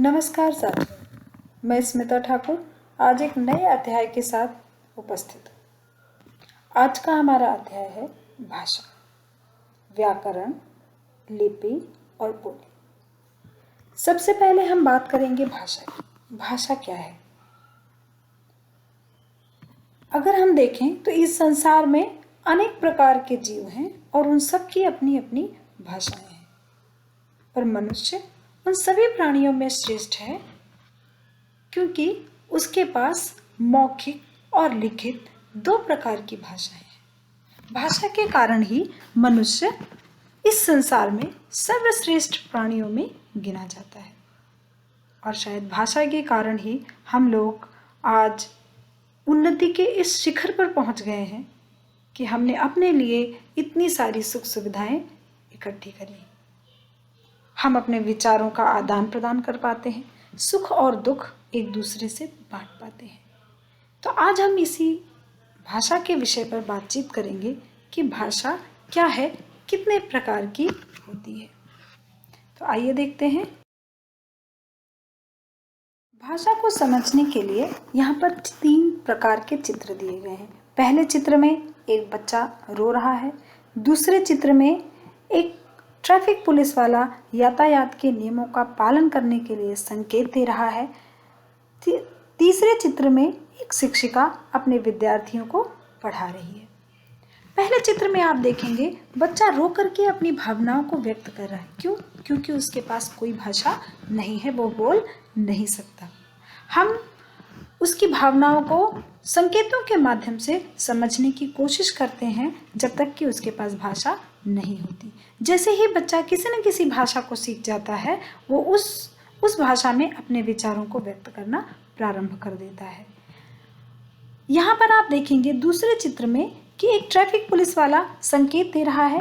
नमस्कार साथियों, मैं स्मिता ठाकुर आज एक नए अध्याय के साथ उपस्थित हूँ। आज का हमारा अध्याय है भाषा, व्याकरण, लिपि और बोली। सबसे पहले हम बात करेंगे भाषा की। भाषा क्या है? अगर हम देखें तो इस संसार में अनेक प्रकार के जीव हैं और उन सब की अपनी अपनी भाषाएं हैं, पर मनुष्य उन सभी प्राणियों में श्रेष्ठ है क्योंकि उसके पास मौखिक और लिखित दो प्रकार की भाषाएं हैं। भाषा के कारण ही मनुष्य इस संसार में सर्वश्रेष्ठ प्राणियों में गिना जाता है और शायद भाषा के कारण ही हम लोग आज उन्नति के इस शिखर पर पहुंच गए हैं कि हमने अपने लिए इतनी सारी सुख सुविधाएं इकट्ठी करी। हम अपने विचारों का आदान प्रदान कर पाते हैं, सुख और दुख एक दूसरे से बांट पाते हैं। तो आज हम इसी भाषा के विषय पर बातचीत करेंगे कि भाषा क्या है, कितने प्रकार की होती है। तो आइए देखते हैं। भाषा को समझने के लिए यहाँ पर 3 प्रकार के चित्र दिए गए हैं। पहले चित्र में एक बच्चा रो रहा है, दूसरे चित्र में एक ट्रैफिक पुलिस वाला यातायात के नियमों का पालन करने के लिए संकेत दे रहा है, तीसरे चित्र में एक शिक्षिका अपने विद्यार्थियों को पढ़ा रही है। पहले चित्र में आप देखेंगे बच्चा रो करके अपनी भावनाओं को व्यक्त कर रहा है। क्यों? क्योंकि उसके पास कोई भाषा नहीं है, वो बोल नहीं सकता। हम उसकी भावनाओं को संकेतों के माध्यम से समझने की कोशिश करते हैं जब तक कि उसके पास भाषा नहीं होती। जैसे ही बच्चा किसी न किसी भाषा को सीख जाता है, वो उस भाषा में अपने विचारों को व्यक्त करना प्रारंभ कर देता है। यहाँ पर आप देखेंगे दूसरे चित्र में कि एक ट्रैफिक पुलिस वाला संकेत दे रहा है।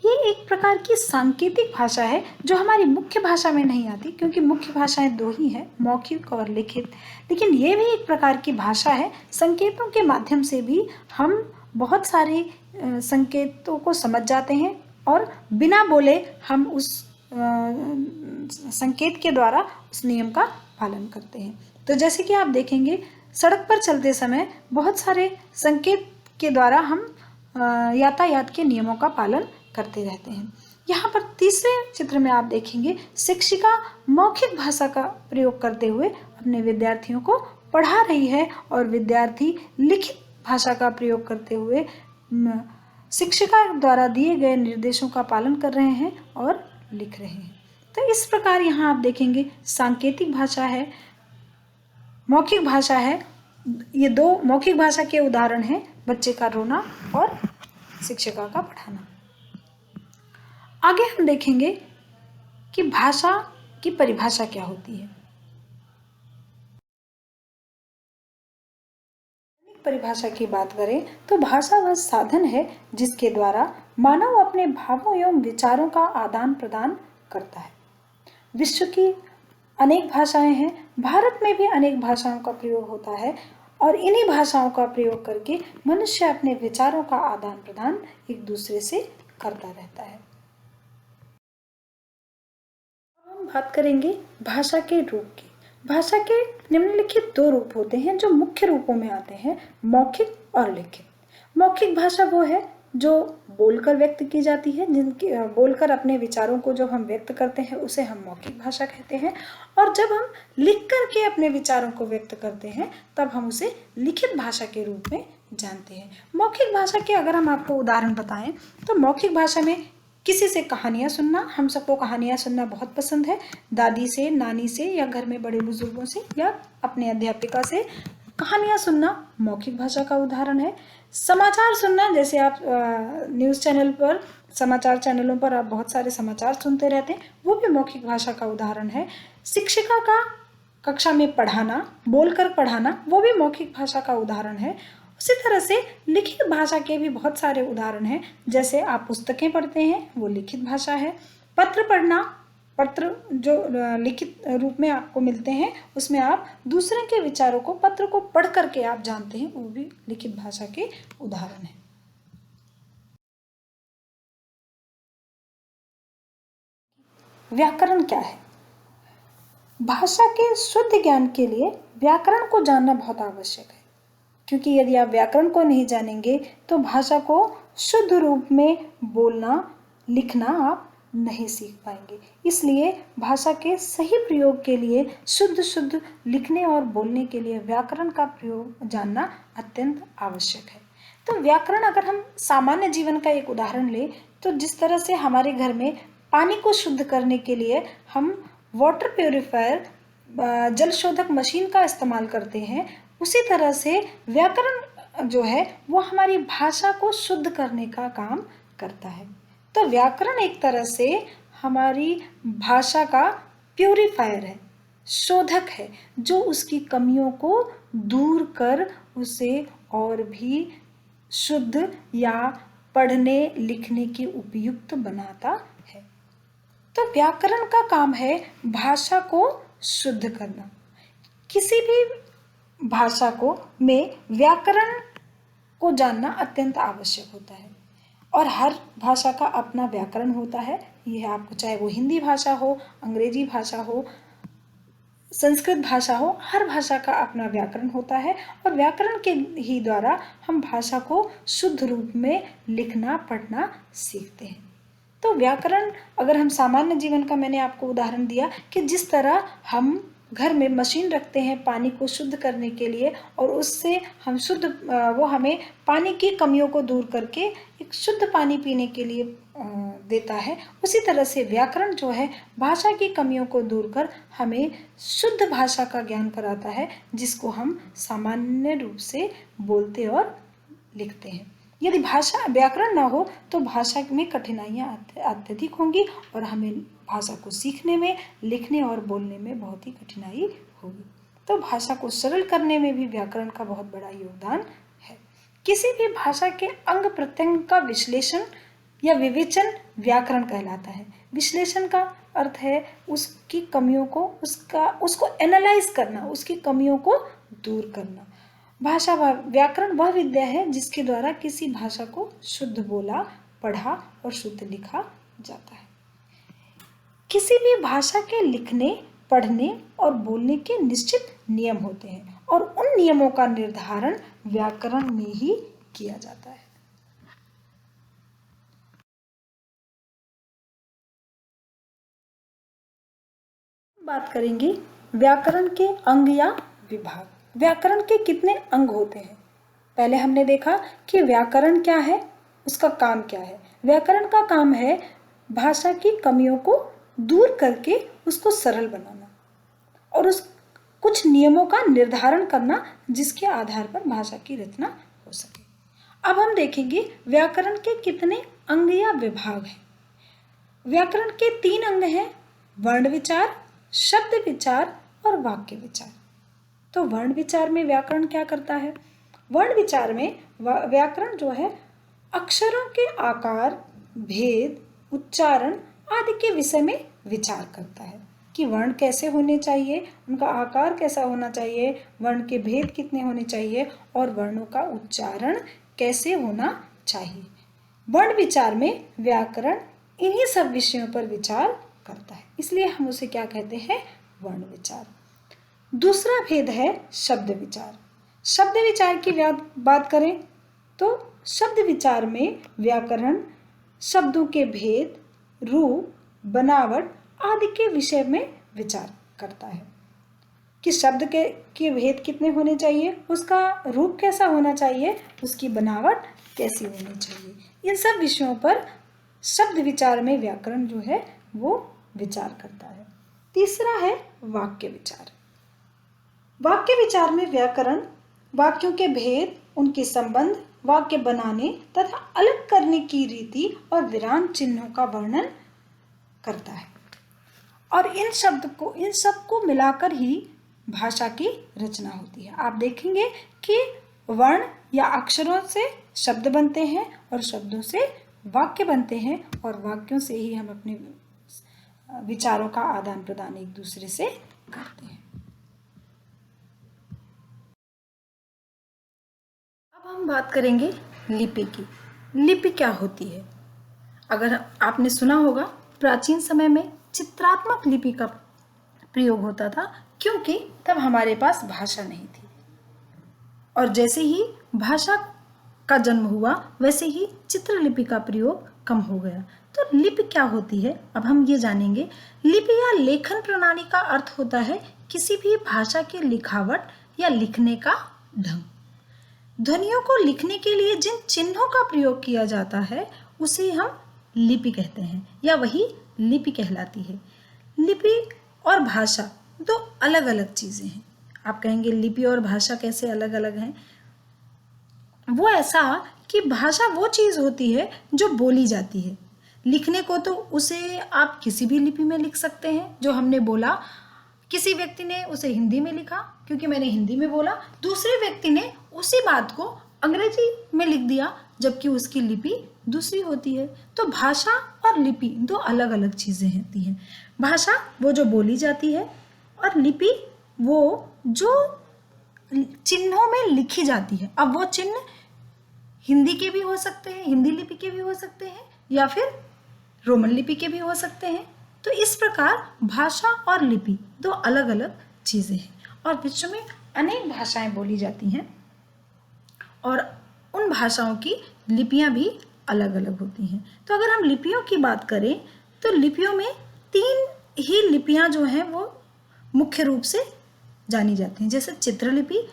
ये एक प्रकार की सांकेतिक भाषा है जो हमारी मुख्य भाषा में नहीं आती, क्योंकि मुख्य भाषाएं 2 ही हैं, मौखिक और लिखित। लेकिन ये भी एक प्रकार की भाषा है। संकेतों के माध्यम से भी हम बहुत सारे संकेतों को समझ जाते हैं और बिना बोले हम उस संकेत के द्वारा उस नियम का पालन करते हैं। तो जैसे कि आप देखेंगे सड़क पर चलते समय बहुत सारे संकेत के द्वारा हम यातायात के नियमों का पालन करते रहते हैं। यहाँ पर तीसरे चित्र में आप देखेंगे शिक्षिका मौखिक भाषा का प्रयोग करते हुए अपने विद्यार्थियों को पढ़ा रही है और विद्यार्थी लिखित भाषा का प्रयोग करते हुए शिक्षिका द्वारा दिए गए निर्देशों का पालन कर रहे हैं और लिख रहे हैं। तो इस प्रकार यहाँ आप देखेंगे सांकेतिक भाषा है, मौखिक भाषा है। ये 2 मौखिक भाषा के उदाहरण हैं, बच्चे का रोना और शिक्षिका का पढ़ाना। आगे हम देखेंगे कि भाषा की परिभाषा क्या होती है। परिभाषा की बात करें तो भाषा वह साधन है जिसके द्वारा मानव अपने भावों एवं विचारों का आदान प्रदान करता है। विश्व की अनेक भाषाएं हैं, भारत में भी अनेक भाषाओं का प्रयोग होता है और इन्हीं भाषाओं का प्रयोग करके मनुष्य अपने विचारों का आदान प्रदान एक दूसरे से करता रहता है। अब हम बात करेंगे भाषा के रूप की। भाषा के निम्नलिखित 2 रूप होते हैं जो मुख्य रूपों में आते हैं, मौखिक और लिखित। मौखिक भाषा वो है जो बोलकर व्यक्त की जाती है, जिनके बोलकर अपने विचारों को जब हम व्यक्त करते हैं उसे हम मौखिक भाषा कहते हैं, और जब हम लिख करके अपने विचारों को व्यक्त करते हैं तब हम उसे लिखित भाषा के रूप में जानते हैं। मौखिक भाषा के अगर हम आपको उदाहरण बताएं तो मौखिक भाषा में किसी से कहानियाँ सुनना, हम सबको कहानियाँ सुनना बहुत पसंद है। दादी से, नानी से या घर में बड़े बुजुर्गों से या अपने अध्यापिका से कहानियाँ सुनना मौखिक भाषा का उदाहरण है। समाचार सुनना, जैसे आप न्यूज़ चैनल पर, समाचार चैनलों पर आप बहुत सारे समाचार सुनते रहते हैं, वो भी मौखिक भाषा का उदाहरण है। शिक्षिका का कक्षा में पढ़ाना, बोलकर पढ़ाना, वो भी मौखिक भाषा का उदाहरण है। उसी तरह से लिखित भाषा के भी बहुत सारे उदाहरण हैं। जैसे आप पुस्तकें पढ़ते हैं, वो लिखित भाषा है। पत्र पढ़ना, पत्र जो लिखित रूप में आपको मिलते हैं, उसमें आप दूसरे के विचारों को, पत्र को पढ़ करके आप जानते हैं, वो भी लिखित भाषा के उदाहरण हैं। व्याकरण क्या है? भाषा के शुद्ध ज्ञान के लिए व्याकरण को जानना बहुत आवश्यक है, क्योंकि यदि आप व्याकरण को नहीं जानेंगे तो भाषा को शुद्ध रूप में बोलना लिखना आप नहीं सीख पाएंगे। इसलिए भाषा के सही प्रयोग के लिए शुद्ध लिखने और बोलने के लिए व्याकरण का प्रयोग जानना अत्यंत आवश्यक है। तो व्याकरण, अगर हम सामान्य जीवन का एक उदाहरण लें तो जिस तरह से हमारे घर में पानी को शुद्ध करने के लिए हम वाटर प्योरीफायर जल शोधक मशीन का इस्तेमाल करते हैं, उसी तरह से व्याकरण जो है वो हमारी भाषा को शुद्ध करने का काम करता है। तो व्याकरण एक तरह से हमारी भाषा का प्योरीफायर है, शोधक है, जो उसकी कमियों को दूर कर उसे और भी शुद्ध या पढ़ने लिखने के उपयुक्त बनाता है। तो व्याकरण का काम है भाषा को शुद्ध करना। किसी भी भाषा को में व्याकरण को जानना अत्यंत आवश्यक होता है, और हर भाषा का अपना व्याकरण होता है। यह आपको, चाहे वो हिंदी भाषा हो, अंग्रेजी भाषा हो, संस्कृत भाषा हो, हर भाषा का अपना व्याकरण होता है, और व्याकरण के ही द्वारा हम भाषा को शुद्ध रूप में लिखना पढ़ना सीखते हैं। तो व्याकरण, अगर हम सामान्य जीवन का, मैंने आपको उदाहरण दिया कि जिस तरह हम घर में मशीन रखते हैं पानी को शुद्ध करने के लिए, और उससे हम वो हमें पानी की कमियों को दूर करके एक शुद्ध पानी पीने के लिए देता है, उसी तरह से व्याकरण जो है भाषा की कमियों को दूर कर हमें शुद्ध भाषा का ज्ञान कराता है, जिसको हम सामान्य रूप से बोलते और लिखते हैं। यदि भाषा व्याकरण ना हो तो भाषा में कठिनाइयाँ अत्यधिक होंगी, और हमें भाषा को सीखने में, लिखने और बोलने में बहुत ही कठिनाई होगी। तो भाषा को सरल करने में भी व्याकरण का बहुत बड़ा योगदान है। किसी भी भाषा के अंग प्रत्यंग का विश्लेषण या विवेचन व्याकरण कहलाता है। विश्लेषण का अर्थ है उसकी कमियों को, उसको एनालाइज करना, उसकी कमियों को दूर करना। भाषा व्याकरण वह विद्या है जिसके द्वारा किसी भाषा को शुद्ध बोला, पढ़ा और शुद्ध लिखा जाता है। किसी भी भाषा के लिखने, पढ़ने और बोलने के निश्चित नियम होते हैं, और उन नियमों का निर्धारण व्याकरण में ही किया जाता है। बात करेंगे व्याकरण के अंग या विभाग। व्याकरण के कितने अंग होते हैं? पहले हमने देखा कि व्याकरण क्या है, उसका काम क्या है। व्याकरण का काम है भाषा की कमियों को दूर करके उसको सरल बनाना, और उस कुछ नियमों का निर्धारण करना जिसके आधार पर भाषा की रचना हो सके। अब हम देखेंगे व्याकरण के कितने अंग या विभाग हैं। व्याकरण के 3 अंग हैं: वर्ण विचार, शब्द विचार और वाक्य विचार। तो वर्ण विचार में व्याकरण क्या करता है? वर्ण विचार में व्याकरण जो है अक्षरों के आकार, भेद, उच्चारण आदि के विषय में विचार करता है कि वर्ण कैसे होने चाहिए, उनका आकार कैसा होना चाहिए, वर्ण के भेद कितने होने चाहिए और वर्णों का उच्चारण कैसे होना चाहिए। वर्ण विचार में व्याकरण इन्हीं सब विषयों पर विचार करता है, इसलिए हम उसे क्या कहते हैं? वर्ण विचार। दूसरा भेद है शब्द विचार। शब्द विचार की बात करें तो शब्द विचार में व्याकरण शब्दों के भेद, रूप, बनावट आदि के विषय में विचार करता है कि शब्द के भेद कितने होने चाहिए, उसका रूप कैसा होना चाहिए, उसकी बनावट कैसी होनी चाहिए। इन सब विषयों पर शब्द विचार में व्याकरण जो है वो विचार करता है। तीसरा है वाक्य विचार। वाक्य विचार में व्याकरण वाक्यों के भेद, उनके संबंध, वाक्य बनाने तथा अलग करने की रीति और विराम चिन्हों का वर्णन करता है, और इन सब को मिलाकर ही भाषा की रचना होती है। आप देखेंगे कि वर्ण या अक्षरों से शब्द बनते हैं और शब्दों से वाक्य बनते हैं, और वाक्यों से ही हम अपने विचारों का आदान प्रदान एक दूसरे से करते हैं। अब हम बात करेंगे लिपि की। लिपि क्या होती है? अगर आपने सुना होगा प्राचीन समय में चित्रात्मक लिपि का प्रयोग होता था, क्योंकि तब हमारे पास भाषा नहीं थी। और जैसे ही भाषा का जन्म हुआ वैसे ही चित्रलिपि का प्रयोग कम हो गया। तो लिपि क्या होती है, अब हम ये जानेंगे। लिपि या लेखन प्रणाली का अर्थ होता है किसी भी भाषा की लिखावट या लिखने का ढंग। ध्वनियों को लिखने के लिए जिन चिन्हों का प्रयोग किया जाता है उसे हम लिपि कहते हैं, या वही लिपि कहलाती है। लिपि और भाषा दो अलग अलग चीजें हैं। आप कहेंगे लिपि और भाषा कैसे अलग अलग हैं? वो ऐसा कि भाषा वो चीज होती है जो बोली जाती है। लिखने को तो उसे आप किसी भी लिपि में लिख सकते हैं। जो हमने बोला, किसी व्यक्ति ने उसे हिंदी में लिखा क्योंकि मैंने हिंदी में बोला, दूसरे व्यक्ति ने उसी बात को अंग्रेजी में लिख दिया जबकि उसकी लिपि दूसरी होती है। तो भाषा और लिपि दो अलग अलग चीजें होती हैं। भाषा वो जो बोली जाती है और लिपि वो जो चिन्हों में लिखी जाती है। अब वो चिन्ह हिंदी के भी हो सकते हैं, हिंदी लिपि के भी हो सकते हैं, या फिर रोमन लिपि के भी हो सकते हैं। तो इस प्रकार भाषा और लिपि दो अलग अलग चीजें हैं और विश्व में अनेक भाषाएं बोली जाती हैं और उन भाषाओं की लिपियां भी अलग अलग होती हैं। तो अगर हम लिपियों की बात करें तो लिपियों में 3 ही लिपियां जो हैं वो मुख्य रूप से जानी जाती हैं, जैसे चित्रलिपि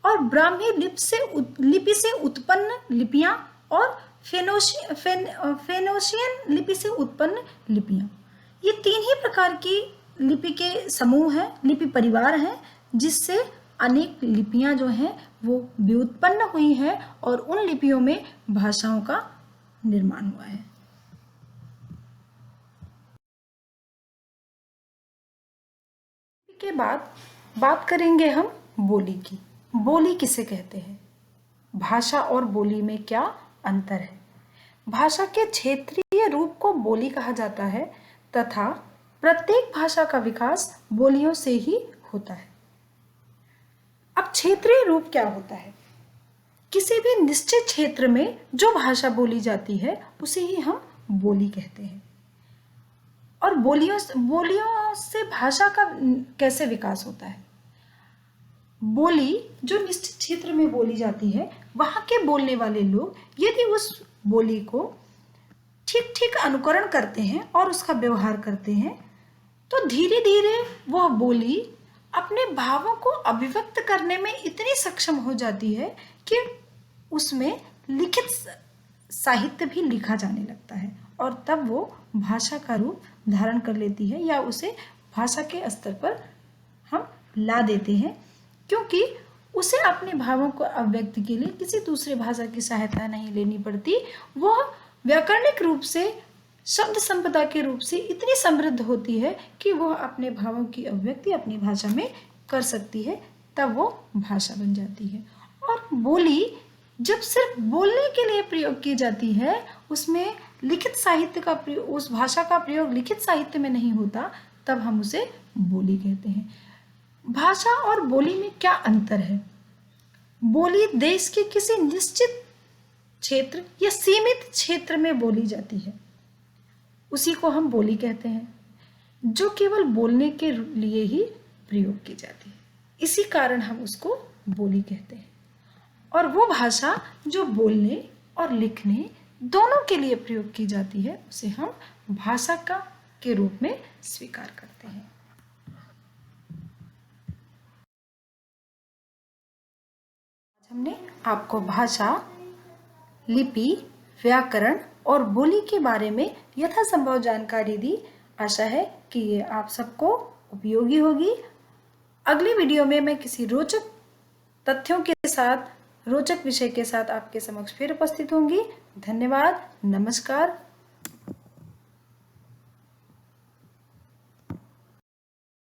और ब्राह्मी लिपि से उत्पन्न लिपियां और फेनोशियन लिपि से उत्पन्न लिपियां। ये 3 ही प्रकार की लिपि के समूह हैं, लिपि परिवार हैं, जिससे अनेक लिपियां जो हैं वो व्युत्पन्न हुई हैं और उन लिपियों में भाषाओं का निर्माण हुआ है। के बाद बात करेंगे हम बोली की। बोली किसे कहते हैं? भाषा और बोली में क्या अंतर है? भाषा के क्षेत्रीय रूप को बोली कहा जाता है तथा प्रत्येक भाषा का विकास बोलियों से ही होता है। अब क्षेत्रीय रूप क्या होता है? किसी भी निश्चित क्षेत्र में जो भाषा बोली जाती है उसे ही हम बोली कहते हैं। और बोलियों से भाषा का कैसे विकास होता है? बोली जो निश्चित क्षेत्र में बोली जाती है, वहां के बोलने वाले लोग यदि उस बोली को ठीक ठीक अनुकरण करते हैं और उसका व्यवहार करते हैं तो धीरे धीरे वह बोली अपने भावों को अभिव्यक्त करने में इतनी सक्षम हो जाती है कि उसमें लिखित साहित्य भी लिखा जाने लगता है और तब वो भाषा का रूप धारण कर लेती है या उसे भाषा के स्तर पर हम ला देते हैं, क्योंकि उसे अपने भावों को अभिव्यक्ति के लिए किसी दूसरे भाषा की सहायता नहीं लेनी पड़ती। वह व्याकरणिक रूप से, शब्द संपदा के रूप से इतनी समृद्ध होती है कि वह अपने भावों की अभिव्यक्ति अपनी भाषा में कर सकती है, तब वो भाषा बन जाती है। और बोली जब सिर्फ बोलने के लिए प्रयोग की जाती है, उसमें लिखित साहित्य का प्रयोग, उस भाषा का प्रयोग लिखित साहित्य में नहीं होता, तब हम उसे बोली कहते हैं। भाषा और बोली में क्या अंतर है? बोली देश के किसी निश्चित क्षेत्र या सीमित क्षेत्र में बोली जाती है, उसी को हम बोली कहते हैं, जो केवल बोलने के लिए ही प्रयोग की जाती है। इसी कारण हम उसको बोली कहते हैं। और वो भाषा जो बोलने और लिखने दोनों के लिए प्रयोग की जाती है, उसे हम भाषा का के रूप में स्वीकार करते हैं। हमने आपको भाषा, लिपि, व्याकरण और बोली के बारे में यथासंभव जानकारी दी। आशा है कि ये आप सबको उपयोगी होगी। अगली वीडियो में मैं किसी रोचक तथ्यों के साथ, रोचक विषय के साथ आपके समक्ष फिर उपस्थित होंगी। धन्यवाद, नमस्कार।